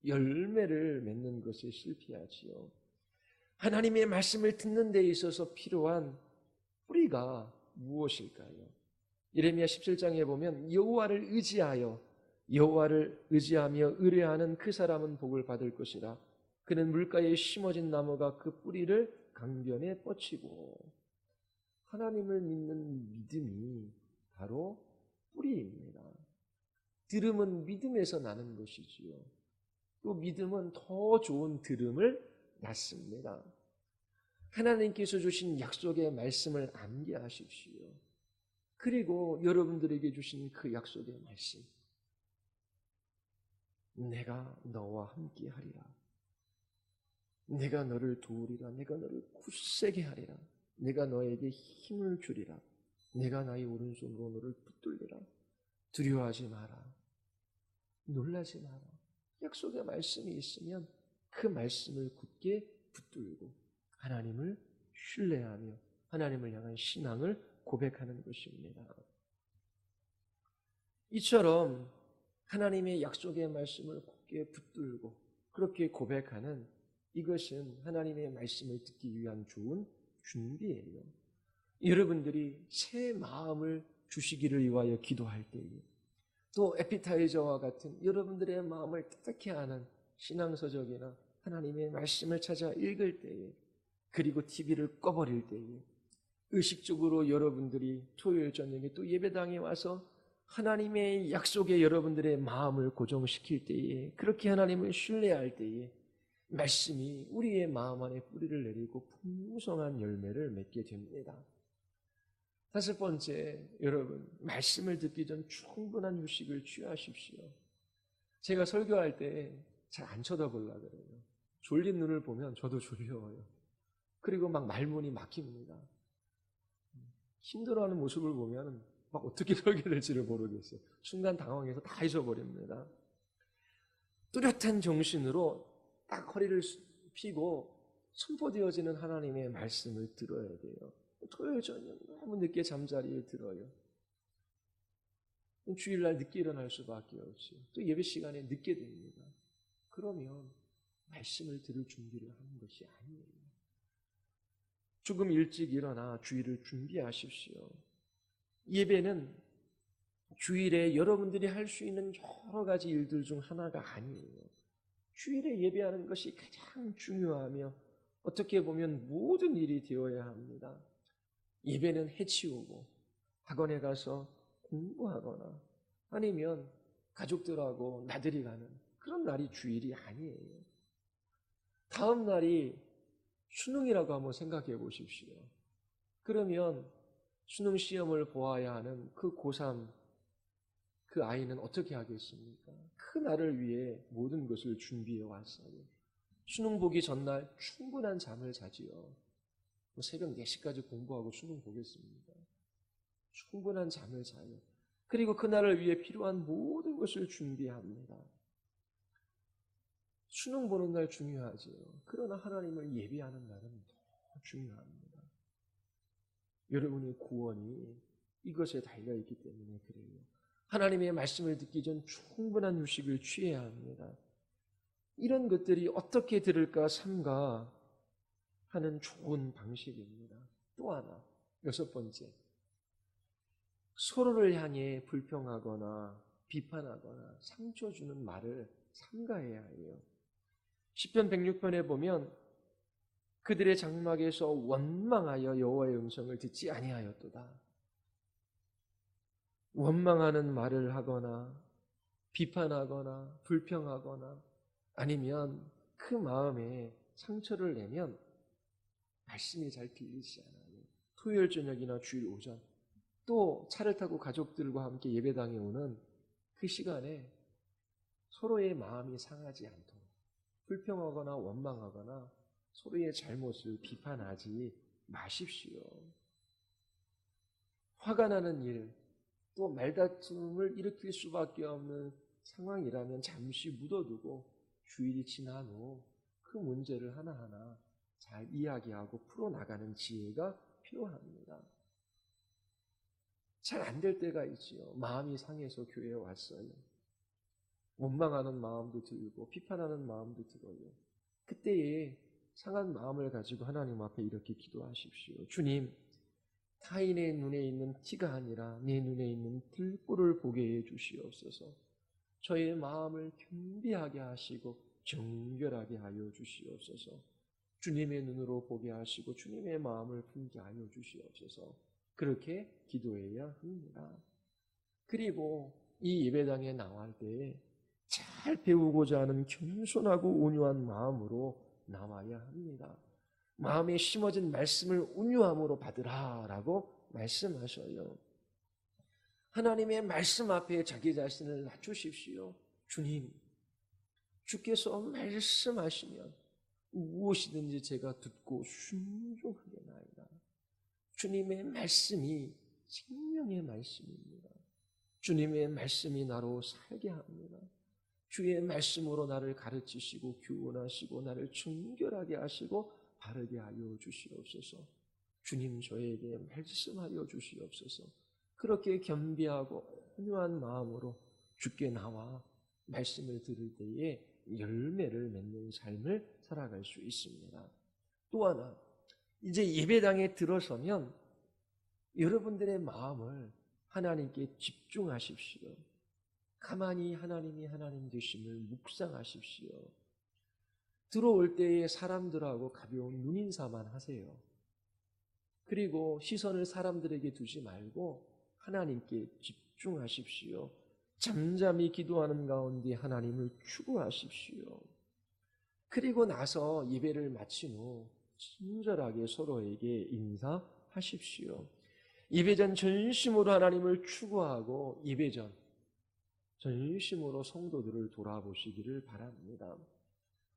열매를 맺는 것에 실패하지요. 하나님의 말씀을 듣는 데 있어서 필요한 뿌리가 무엇일까요? 예레미야 17장에 보면 여호와를 의지하며 의뢰하는 그 사람은 복을 받을 것이라. 그는 물가에 심어진 나무가 그 뿌리를 강변에 뻗치고. 하나님을 믿는 믿음이 바로 뿌리입니다. 들음은 믿음에서 나는 것이지요. 또 믿음은 더 좋은 들음을 낳습니다. 하나님께서 주신 약속의 말씀을 암기하십시오. 그리고 여러분들에게 주신 그 약속의 말씀, 내가 너와 함께 하리라, 내가 너를 도우리라, 내가 너를 굳세게 하리라, 내가 너에게 힘을 주리라, 내가 나의 오른손으로 너를 붙들리라, 두려워하지 마라, 놀라지 마라. 약속의 말씀이 있으면 그 말씀을 굳게 붙들고 하나님을 신뢰하며 하나님을 향한 신앙을 고백하는 것입니다. 이처럼 하나님의 약속의 말씀을 굳게 붙들고 그렇게 고백하는 이것은 하나님의 말씀을 듣기 위한 좋은 준비예요. 여러분들이 새 마음을 주시기를 위하여 기도할 때에, 또 에피타이저와 같은 여러분들의 마음을 따뜻하게 하는 신앙서적이나 하나님의 말씀을 찾아 읽을 때에, 그리고 TV를 꺼버릴 때에, 의식적으로 여러분들이 토요일 저녁에 또 예배당에 와서 하나님의 약속에 여러분들의 마음을 고정시킬 때에, 그렇게 하나님을 신뢰할 때에 말씀이 우리의 마음 안에 뿌리를 내리고 풍성한 열매를 맺게 됩니다. 다섯 번째, 여러분, 말씀을 듣기 전 충분한 휴식을 취하십시오. 제가 설교할 때 잘 안 쳐다보려고 그래요. 졸린 눈을 보면 저도 졸려요. 그리고 막 말문이 막힙니다. 힘들어하는 모습을 보면 막 어떻게 설교될지를 모르겠어요. 순간 당황해서 다 잊어버립니다. 뚜렷한 정신으로 딱 허리를 펴고 선포되어지는 하나님의 말씀을 들어야 돼요. 토요일 저녁 너무 늦게 잠자리에 들어요. 주일날 늦게 일어날 수밖에 없죠. 또 예배 시간에 늦게 됩니다. 그러면 말씀을 들을 준비를 하는 것이 아니에요. 조금 일찍 일어나 주일을 준비하십시오. 예배는 주일에 여러분들이 할 수 있는 여러 가지 일들 중 하나가 아니에요. 주일에 예배하는 것이 가장 중요하며 어떻게 보면 모든 일이 되어야 합니다. 예배는 해치우고 학원에 가서 공부하거나 아니면 가족들하고 나들이 가는 그런 날이 주일이 아니에요. 다음 날이 수능이라고 한번 생각해 보십시오. 그러면 수능 시험을 보아야 하는 그 고3, 그 아이는 어떻게 하겠습니까? 그 날을 위해 모든 것을 준비해 왔어요. 수능 보기 전날 충분한 잠을 자지요. 새벽 4시까지 공부하고 수능 보겠습니다. 충분한 잠을 자요. 그리고 그날을 위해 필요한 모든 것을 준비합니다. 수능 보는 날 중요하지요. 그러나 하나님을 예배하는 날은 더 중요합니다. 여러분의 구원이 이것에 달려있기 때문에 그래요. 하나님의 말씀을 듣기 전 충분한 휴식을 취해야 합니다. 이런 것들이 어떻게 들을까 삼가 하는 좋은 방식입니다. 또 하나, 여섯 번째, 서로를 향해 불평하거나 비판하거나 상처 주는 말을 삼가해야 해요. 시편 106편에 보면 그들의 장막에서 원망하여 여호와의 음성을 듣지 아니하였도다. 원망하는 말을 하거나 비판하거나 불평하거나 아니면 그 마음에 상처를 내면 말씀이 잘 들리지 않아요. 토요일 저녁이나 주일 오전 또 차를 타고 가족들과 함께 예배당에 오는 그 시간에 서로의 마음이 상하지 않도록 불평하거나 원망하거나 서로의 잘못을 비판하지 마십시오. 화가 나는 일, 또 말다툼을 일으킬 수밖에 없는 상황이라면 잠시 묻어두고 주일이 지난 후 그 문제를 하나하나 잘 이야기하고 풀어나가는 지혜가 필요합니다. 잘 안 될 때가 있지요. 마음이 상해서 교회에 왔어요. 원망하는 마음도 들고 비판하는 마음도 들어요. 그때에 상한 마음을 가지고 하나님 앞에 이렇게 기도하십시오. 주님, 타인의 눈에 있는 티가 아니라 내 눈에 있는 들보를 보게 해 주시옵소서. 저의 마음을 겸비하게 하시고 정결하게 하여 주시옵소서. 주님의 눈으로 보게 하시고 주님의 마음을 품게 하여 주시옵소서. 그렇게 기도해야 합니다. 그리고 이 예배당에 나갈 때에 잘 배우고자 하는 겸손하고 온유한 마음으로 나와야 합니다. 마음에 심어진 말씀을 온유함으로 받으라라고 말씀하셔요. 하나님의 말씀 앞에 자기 자신을 낮추십시오. 주님, 주께서 말씀하시면 무엇이든지 제가 듣고 순종하겠나이다. 주님의 말씀이 생명의 말씀입니다. 주님의 말씀이 나로 살게 합니다. 주의 말씀으로 나를 가르치시고 교훈하시고 나를 정결하게 하시고 바르게 하여 주시옵소서. 주님 저에게 말씀하여 주시옵소서. 그렇게 겸비하고 온유한 마음으로 주께 나와 말씀을 들을 때에 열매를 맺는 삶을 살아갈 수 있습니다. 또 하나, 이제 예배당에 들어서면 여러분들의 마음을 하나님께 집중하십시오. 가만히 하나님이 하나님 되심을 묵상하십시오. 들어올 때에 사람들하고 가벼운 눈인사만 하세요. 그리고 시선을 사람들에게 두지 말고 하나님께 집중하십시오. 잠잠히 기도하는 가운데 하나님을 추구하십시오. 그리고 나서 예배를 마친 후 친절하게 서로에게 인사하십시오. 예배전 전심으로 하나님을 추구하고 예배전 전심으로 성도들을 돌아보시기를 바랍니다.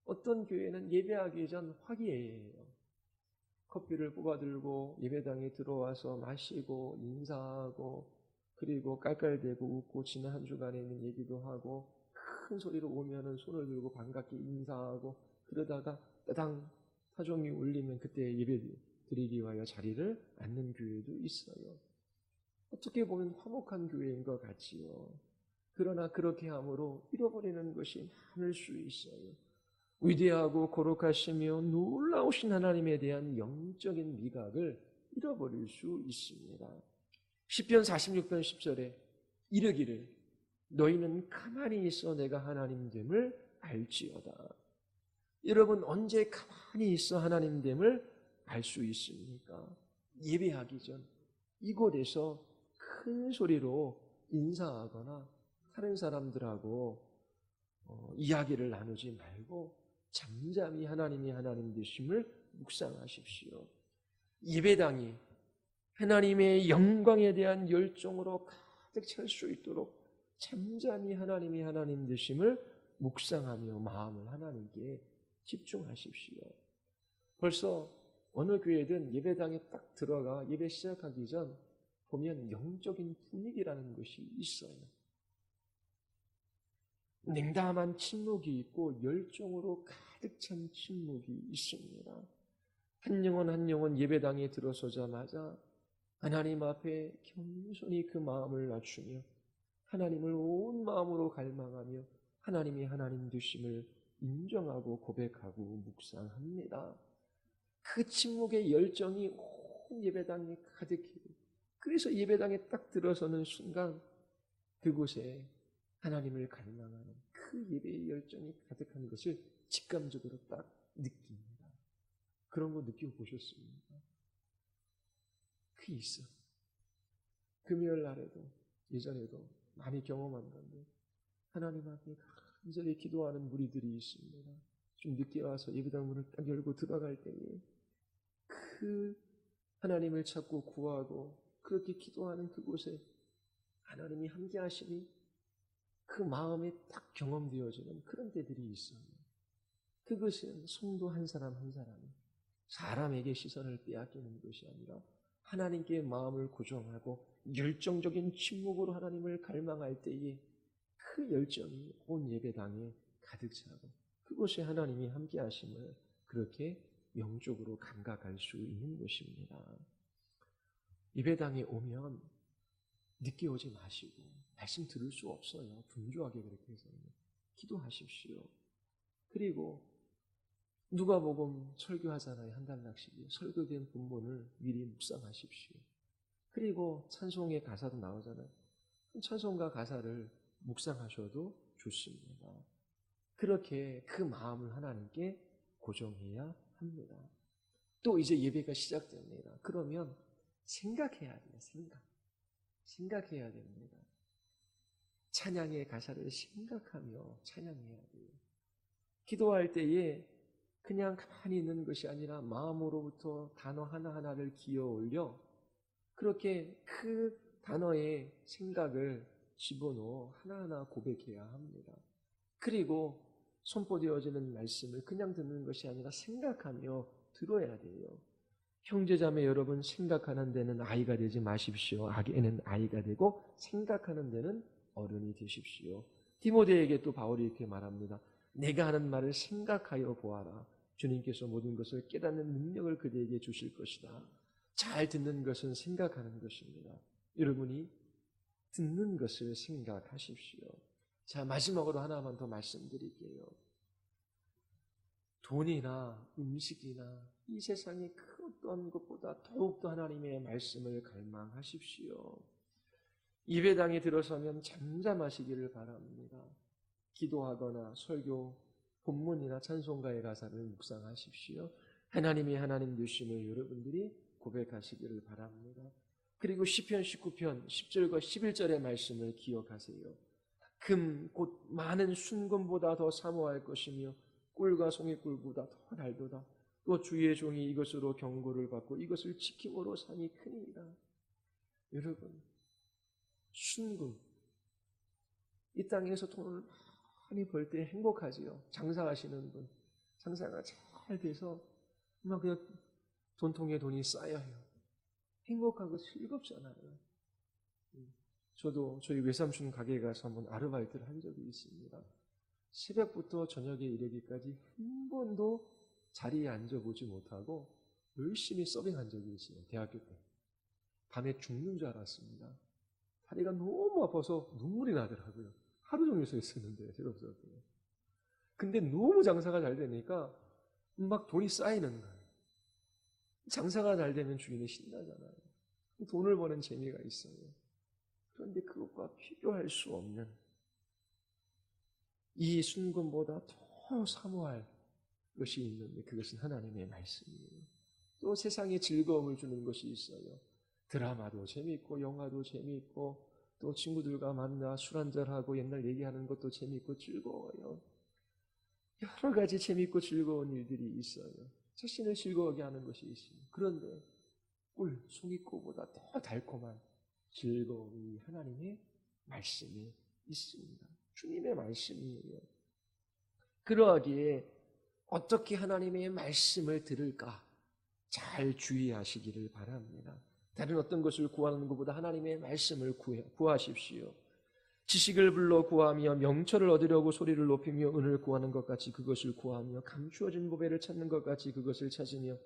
어떤 교회는 예배하기 전 화기애애해요. 커피를 뽑아들고 예배당에 들어와서 마시고 인사하고 그리고 깔깔대고 웃고 지난 한 주간에 있는 얘기도 하고 큰 소리로 오면은 손을 들고 반갑게 인사하고 그러다가 따당 타종이 울리면 그때 예배 드리기 위하여 자리를 앉는 교회도 있어요. 어떻게 보면 화목한 교회인 것 같지요. 그러나 그렇게 함으로 잃어버리는 것이 많을 수 있어요. 위대하고 거룩하시며 놀라우신 하나님에 대한 영적인 미각을 잃어버릴 수 있습니다. 시편 46편 10절에 이르기를 너희는 가만히 있어 내가 하나님됨을 알지어다. 여러분 언제 가만히 있어 하나님됨을 알 수 있습니까? 예배하기 전 이곳에서 큰 소리로 인사하거나 다른 사람들하고 이야기를 나누지 말고 잠잠히 하나님이 하나님 되심을 묵상하십시오. 예배당이 하나님의 영광에 대한 열정으로 가득 찰 수 있도록 잠잠히 하나님이 하나님 되심을 묵상하며 마음을 하나님께 집중하십시오. 벌써 어느 교회든 예배당에 딱 들어가 예배 시작하기 전 보면 영적인 분위기라는 것이 있어요. 냉담한 침묵이 있고 열정으로 가득 찬 침묵이 있습니다. 한 영혼 한 영혼 예배당에 들어서자마자 하나님 앞에 겸손히 그 마음을 낮추며 하나님을 온 마음으로 갈망하며 하나님이 하나님 되심을 인정하고 고백하고 묵상합니다. 그 침묵의 열정이 온 예배당에 가득해요. 그래서 예배당에 딱 들어서는 순간 그곳에 하나님을 갈망하는 그 예배의 열정이 가득한 것을 직감적으로 딱 느낍니다. 그런 거 느끼고 보셨습니까? 그 있어. 금요일 날에도 예전에도 많이 경험한 건데 하나님 앞에 간절히 기도하는 무리들이 있습니다. 좀 늦게 와서 예배당 문을 딱 열고 들어갈 때에 그 하나님을 찾고 구하고 그렇게 기도하는 그곳에 하나님이 함께 하심이 그 마음에 딱 경험되어지는 그런 때들이 있어요. 그것은 성도 한 사람 한 사람이 사람에게 시선을 빼앗기는 것이 아니라 하나님께 마음을 고정하고 열정적인 침묵으로 하나님을 갈망할 때에 그 열정이 온 예배당에 가득 차고 그곳에 하나님이 함께 하심을 그렇게 영적으로 감각할 수 있는 것입니다. 예배당에 오면 늦게 오지 마시고 말씀 들을 수 없어요. 분주하게 그렇게 해서 기도하십시오. 그리고 누가복음 설교하잖아요. 한 달락씩이요. 설교된 본문을 미리 묵상하십시오. 그리고 찬송의 가사도 나오잖아요. 찬송가 가사를 묵상하셔도 좋습니다. 그렇게 그 마음을 하나님께 고정해야 합니다. 또 이제 예배가 시작됩니다. 그러면 생각해야 돼요. 생각해야 됩니다. 찬양의 가사를 생각하며 찬양해야 돼요. 기도할 때에 그냥 가만히 있는 것이 아니라 마음으로부터 단어 하나하나를 기어 올려 그렇게 그 단어의 생각을 집어넣어 하나하나 고백해야 합니다. 그리고 선포되어지는 말씀을 그냥 듣는 것이 아니라 생각하며 들어야 돼요. 형제자매 여러분, 생각하는 데는 아이가 되지 마십시오. 아기는 아이가 되고 생각하는 데는 어른이 되십시오. 디모데에게 또 바울이 이렇게 말합니다. 내가 하는 말을 생각하여 보아라. 주님께서 모든 것을 깨닫는 능력을 그대에게 주실 것이다. 잘 듣는 것은 생각하는 것입니다. 여러분이 듣는 것을 생각하십시오. 자, 마지막으로 하나만 더 말씀드릴게요. 돈이나 음식이나 이 세상의 그 어떤 것보다 더욱더 하나님의 말씀을 갈망하십시오. 예배당에 들어서면 잠잠하시기를 바랍니다. 기도하거나 설교, 본문이나 찬송가의 가사를 묵상하십시오. 하나님이 하나님 되심을 여러분들이 고백하시기를 바랍니다. 그리고 시편 19편 10절과 11절의 말씀을 기억하세요. 금 곧 많은 순금보다 더 사모할 것이며 꿀과 송이꿀보다 더 달도다. 또 주의 종이 이것으로 경고를 받고 이것을 지킴으로 상이 크니이다. 여러분, 순금, 이 땅에서 돈을 많이 벌 때 행복하지요. 장사하시는 분, 장사가 잘 돼서 막 그냥 돈통에 돈이 쌓여요. 행복하고 즐겁잖아요. 저도 저희 외삼촌 가게에 가서 한번 아르바이트를 한 적이 있습니다. 새벽부터 저녁에 이르기까지 한 번도 자리에 앉아보지 못하고 열심히 서빙한 적이 있어요. 대학교 때. 밤에 죽는 줄 알았습니다. 다리가 너무 아파서 눈물이 나더라고요. 하루 종일 서 있었는데, 새벽부터. 근데 너무 장사가 잘 되니까 막 돈이 쌓이는 거예요. 장사가 잘 되면 주인이 신나잖아요. 돈을 버는 재미가 있어요. 그런데 그것과 비교할 수 없는 이 순금보다 더 사모할 것이 있는데 그것은 하나님의 말씀이에요. 또 세상에 즐거움을 주는 것이 있어요. 드라마도 재미있고 영화도 재미있고 또 친구들과 만나 술 한잔하고 옛날 얘기하는 것도 재미있고 즐거워요. 여러 가지 재미있고 즐거운 일들이 있어요. 자신을 즐거워하게 하는 것이 있어요. 그런데 꿀, 송이꽃보다 더 달콤한 즐거움이 하나님의 말씀이 있습니다. 주님의 말씀이에요. 그러하기에 어떻게 하나님의 말씀을 들을까 잘 주의하시기를 바랍니다. 다른 어떤 것을 구하는 것보다 하나님의 말씀을 구하십시오. 지식을 불러 구하며 명철을 얻으려고 소리를 높이며 은을 구하는 것 같이 그것을 구하며 감추어진 보배를 찾는 것 같이 그것을 찾으며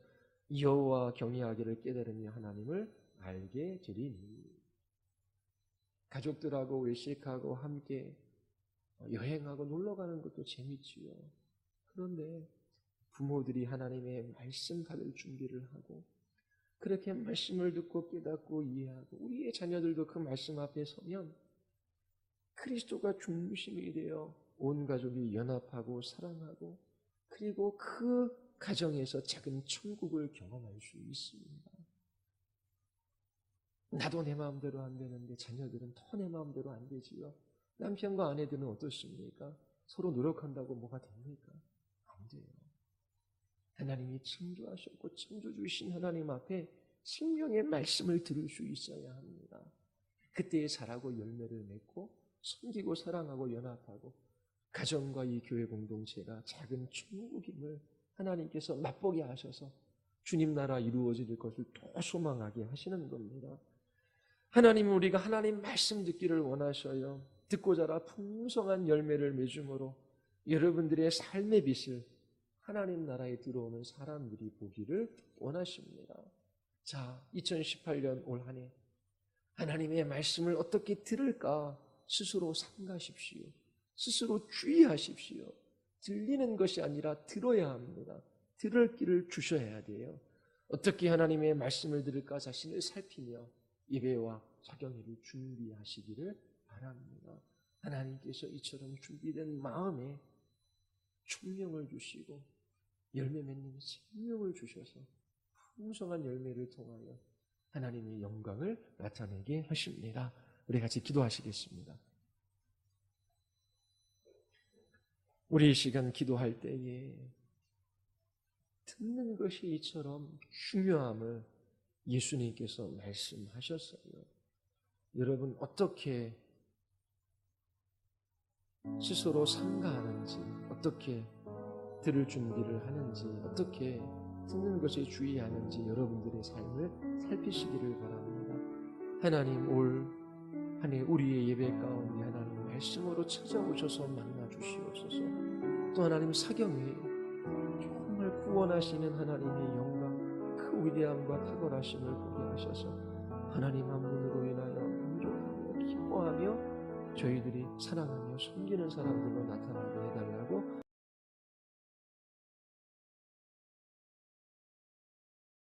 여호와 경외하기를 깨달으며 하나님을 알게 되리니. 가족들하고 외식하고 함께 여행하고 놀러가는 것도 재밌지요. 그런데 부모들이 하나님의 말씀 받을 준비를 하고 그렇게 말씀을 듣고 깨닫고 이해하고 우리의 자녀들도 그 말씀 앞에 서면 그리스도가 중심이 되어 온 가족이 연합하고 사랑하고 그리고 그 가정에서 작은 천국을 경험할 수 있습니다. 나도 내 마음대로 안 되는데 자녀들은 더 내 마음대로 안 되지요. 남편과 아내들은 어떻습니까? 서로 노력한다고 뭐가 됩니까? 안 돼요. 하나님이 창조하셨고 창조 주신 하나님 앞에 생명의 말씀을 들을 수 있어야 합니다. 그때에 자라고 열매를 맺고 섬기고 사랑하고 연합하고 가정과 이 교회 공동체가 작은 천국임을 하나님께서 맛보게 하셔서 주님 나라 이루어질 것을 더 소망하게 하시는 겁니다. 하나님은 우리가 하나님 말씀 듣기를 원하셔요. 듣고 자라 풍성한 열매를 맺음으로 여러분들의 삶의 빛을 하나님 나라에 들어오는 사람들이 보기를 원하십니다. 자, 2018년 올 한 해 하나님의 말씀을 어떻게 들을까 스스로 삼가십시오. 스스로 주의하십시오. 들리는 것이 아니라 들어야 합니다. 들을 길을 주셔야 돼요. 어떻게 하나님의 말씀을 들을까 자신을 살피며 예배와 사경회를 준비하시기를 바랍니다. 하나님께서 이처럼 준비된 마음에 총명을 주시고 열매 맺는 생명을 주셔서 풍성한 열매를 통하여 하나님의 영광을 나타내게 하십니다. 우리 같이 기도하시겠습니다. 우리 이 시간 기도할 때에 듣는 것이 이처럼 중요함을 예수님께서 말씀하셨어요. 여러분 어떻게 스스로 삼가하는지, 어떻게 들을 준비를 하는지, 어떻게 듣는 것에 주의하는지 여러분들의 삶을 살피시기를 바랍니다. 하나님 올 한 해 우리의 예배 가운데 하나님 말씀으로 찾아오셔서 만나 주시옵소서. 또 하나님 사경회에 정말 구원하시는 하나님의 영광, 그 위대함과 탁월하심을 보게 하셔서 하나님 한 분으로 인하여 만족하며 기뻐하며 저희들이 사랑하며 섬기는 사람들로 나타나게 해달라.